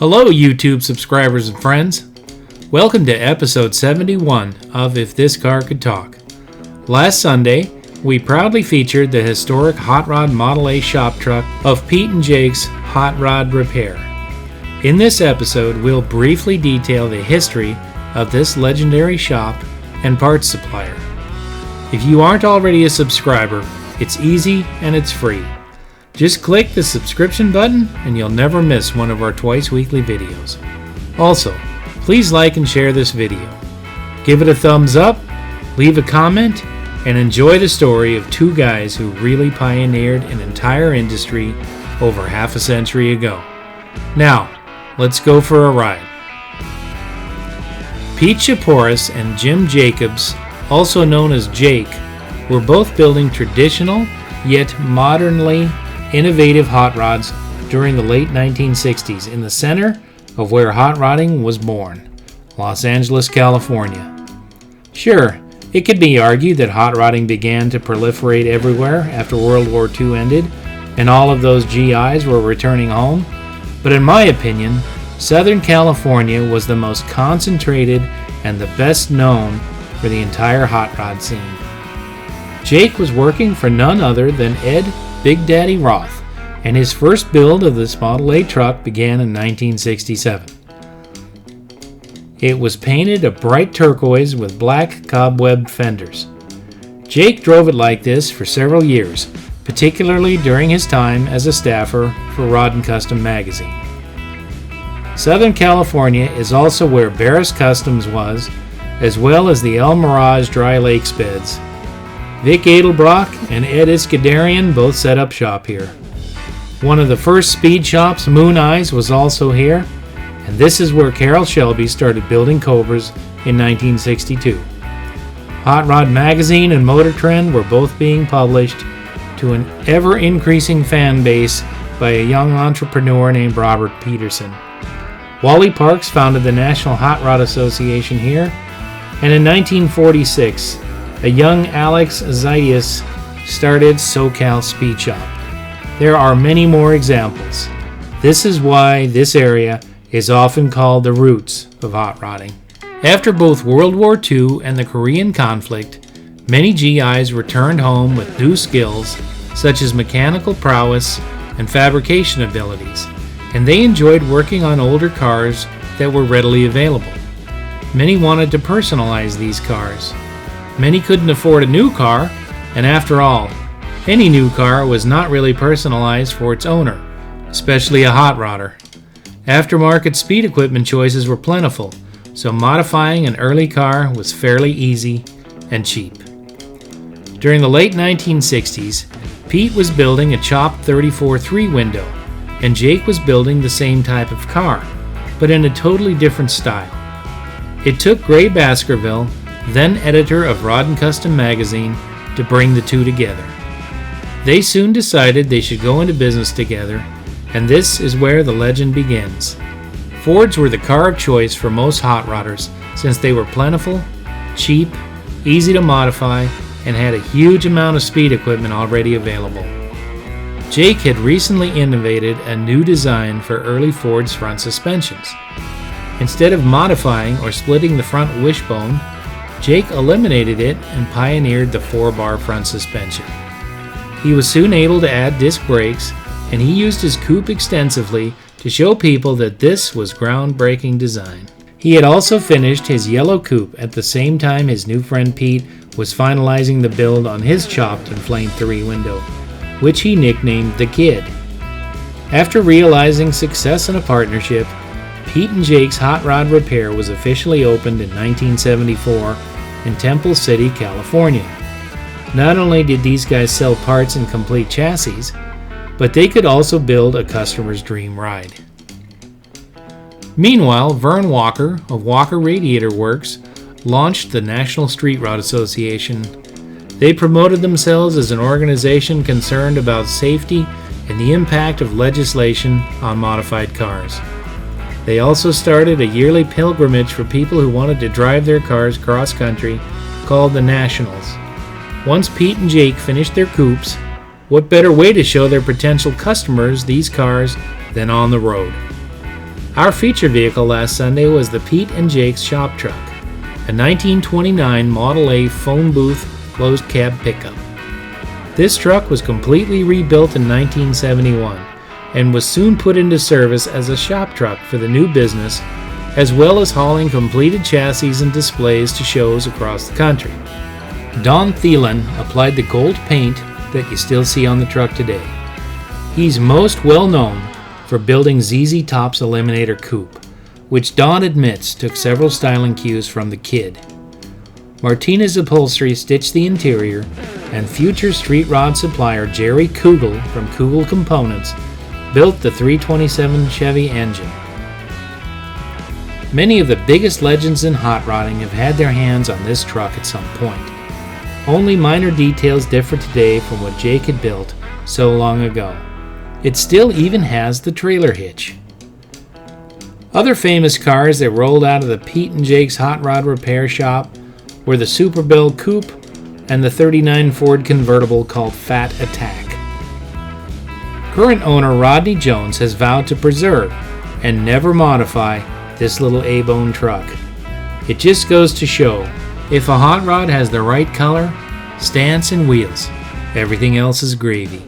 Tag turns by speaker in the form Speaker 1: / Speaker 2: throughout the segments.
Speaker 1: Hello YouTube subscribers and friends. Welcome to episode 71 of If This Car Could Talk. Last Sunday, we proudly featured the historic Hot Rod Model A shop truck of Pete and Jake's Hot Rod Repair. In this episode, we'll briefly detail the history of this legendary shop and parts supplier. If you aren't already a subscriber, it's easy and it's free. Just click the subscription button and you'll never miss one of our twice weekly videos. Also, please like and share this video. Give it a thumbs up, leave a comment, and enjoy the story of two guys who really pioneered an entire industry over half a century ago. Now, let's go for a ride. Pete Shaporis and Jim Jacobs, also known as Jake, were both building traditional yet modernly innovative hot rods during the late 1960s in the center of where hot rodding was born, Los Angeles, California. Sure, it could be argued that hot rodding began to proliferate everywhere after World War II ended and all of those GIs were returning home, but in my opinion, Southern California was the most concentrated and the best known for the entire hot rod scene. Jake was working for none other than Ed Big Daddy Roth, and his first build of this Model A truck began in 1967. It was painted a bright turquoise with black cobweb fenders. Jake drove it like this for several years, particularly during his time as a staffer for Rod & Custom magazine. Southern California is also where Barris Customs was, as well as the El Mirage Dry Lakes beds. Vic Edelbrock and Ed Iskandarian both set up shop here. One of the first speed shops, Moon Eyes, was also here, and this is where Carroll Shelby started building Cobras in 1962. Hot Rod Magazine and Motor Trend were both being published to an ever-increasing fan base by a young entrepreneur named Robert Peterson. Wally Parks founded the National Hot Rod Association here, and in 1946, a young Alex Zaitis started SoCal Speed Shop. There are many more examples. This is why this area is often called the roots of hot rodding. After both World War II and the Korean conflict, many GIs returned home with new skills such as mechanical prowess and fabrication abilities, and they enjoyed working on older cars that were readily available. Many wanted to personalize these cars. Many couldn't afford a new car, and after all, any new car was not really personalized for its owner, especially a hot rodder. Aftermarket speed equipment choices were plentiful, so modifying an early car was fairly easy and cheap. During the late 1960s, Pete was building a chopped 34-3 window, and Jake was building the same type of car, but in a totally different style. It took Gray Baskerville, then editor of Rod & Custom magazine, to bring the two together. They soon decided they should go into business together, and this is where the legend begins. Fords were the car of choice for most hot rodders since they were plentiful, cheap, easy to modify, and had a huge amount of speed equipment already available. Jake had recently innovated a new design for early Ford's front suspensions. Instead of modifying or splitting the front wishbone, Jake eliminated it and pioneered the 4-bar front suspension. He was soon able to add disc brakes, and he used his coupe extensively to show people that this was groundbreaking design. He had also finished his yellow coupe at the same time his new friend Pete was finalizing the build on his chopped and flamed 3 window, which he nicknamed the Kid. After realizing success in a partnership, Pete and Jake's Hot Rod Repair was officially opened in 1974 in Temple City, California. Not only did these guys sell parts and complete chassis, but they could also build a customer's dream ride. Meanwhile, Vern Walker of Walker Radiator Works launched the National Street Rod Association. They promoted themselves as an organization concerned about safety and the impact of legislation on modified cars. They also started a yearly pilgrimage for people who wanted to drive their cars cross-country called the Nationals. Once Pete and Jake finished their coupes, what better way to show their potential customers these cars than on the road? Our feature vehicle last Sunday was the Pete and Jake's shop truck, a 1929 Model A phone booth closed cab pickup. This truck was completely rebuilt in 1971 and was soon put into service as a shop truck for the new business, as well as hauling completed chassis and displays to shows across the country. Don Thielen applied the gold paint that you still see on the truck today. He's most well known for building ZZ Top's Eliminator Coupe, which Don admits took several styling cues from the Kid. Martinez Upholstery stitched the interior, and future street rod supplier Jerry Kugel from Kugel Components built the 327 Chevy engine. Many of the biggest legends in hot rodding have had their hands on this truck at some point. Only minor details differ today from what Jake had built so long ago. It still even has the trailer hitch. Other famous cars that rolled out of the Pete and Jake's hot rod repair shop were the Super Bell Coupe and the '39 Ford convertible called Fat Attack. Current owner Rodney Jones has vowed to preserve and never modify this little A-bone truck. It just goes to show, if a hot rod has the right color, stance, and wheels, everything else is gravy.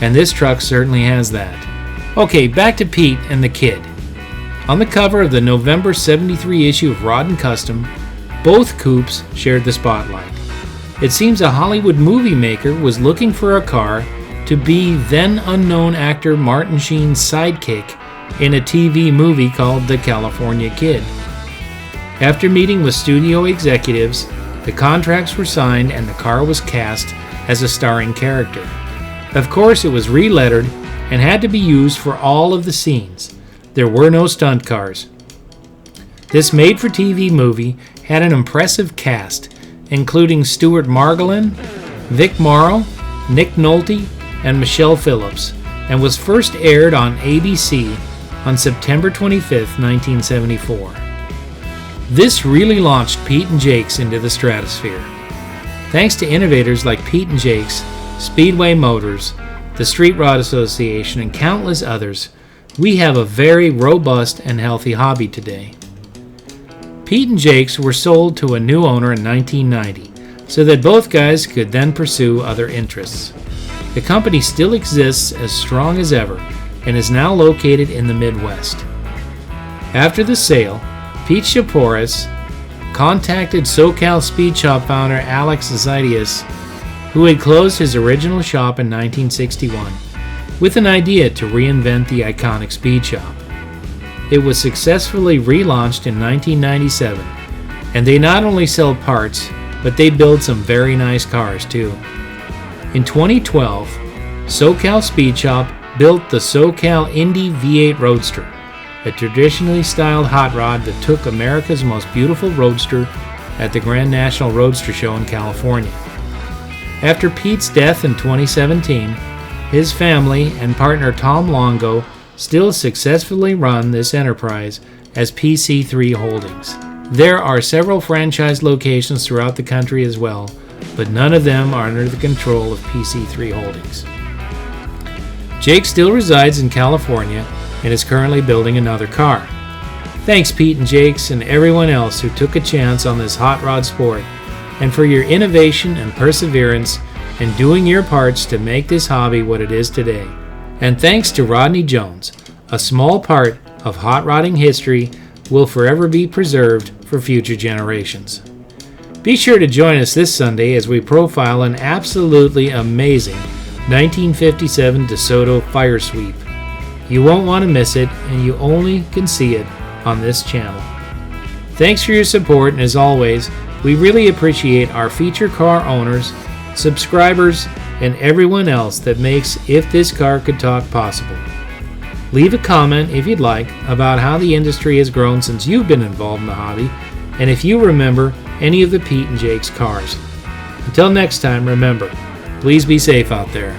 Speaker 1: And this truck certainly has that. Okay, back to Pete and the Kid. On the cover of the November '73 issue of Rod & Custom, both coupes shared the spotlight. It seems a Hollywood movie maker was looking for a car to be then unknown actor Martin Sheen's sidekick in a TV movie called The California Kid. After meeting with studio executives, the contracts were signed and the car was cast as a starring character. Of course, it was re-lettered and had to be used for all of the scenes. There were no stunt cars. This made-for-TV movie had an impressive cast, including Stuart Margolin, Vic Morrow, Nick Nolte, and Michelle Phillips, and was first aired on ABC on September 25, 1974. This really launched Pete and Jake's into the stratosphere. Thanks to innovators like Pete and Jake's, Speedway Motors, the Street Rod Association, and countless others, we have a very robust and healthy hobby today. Pete and Jake's were sold to a new owner in 1990, so that both guys could then pursue other interests. The company still exists as strong as ever and is now located in the Midwest. After the sale, Pete Shaporis contacted SoCal Speed Shop founder Alex Zydias, who had closed his original shop in 1961, with an idea to reinvent the iconic speed shop. It was successfully relaunched in 1997, and they not only sell parts, but they build some very nice cars too. In 2012, SoCal Speed Shop built the SoCal Indy V8 Roadster, a traditionally styled hot rod that took America's most beautiful roadster at the Grand National Roadster Show in California. After Pete's death in 2017, his family and partner Tom Longo still successfully run this enterprise as PC3 Holdings. There are several franchise locations throughout the country as well, but none of them are under the control of PC3 Holdings. Jake still resides in California and is currently building another car. Thanks Pete and Jake's and everyone else who took a chance on this hot rod sport, and for your innovation and perseverance in doing your parts to make this hobby what it is today. And thanks to Rodney Jones, a small part of hot rodding history will forever be preserved for future generations. Be sure to join us this Sunday as we profile an absolutely amazing 1957 DeSoto Fire Sweep. You won't want to miss it, and you only can see it on this channel. Thanks for your support, and as always, we really appreciate our feature car owners, subscribers, and everyone else that makes If This Car Could Talk possible. Leave a comment if you'd like about how the industry has grown since you've been involved in the hobby, and if you remember any of the Pete and Jake's cars. Until next time, remember, please be safe out there.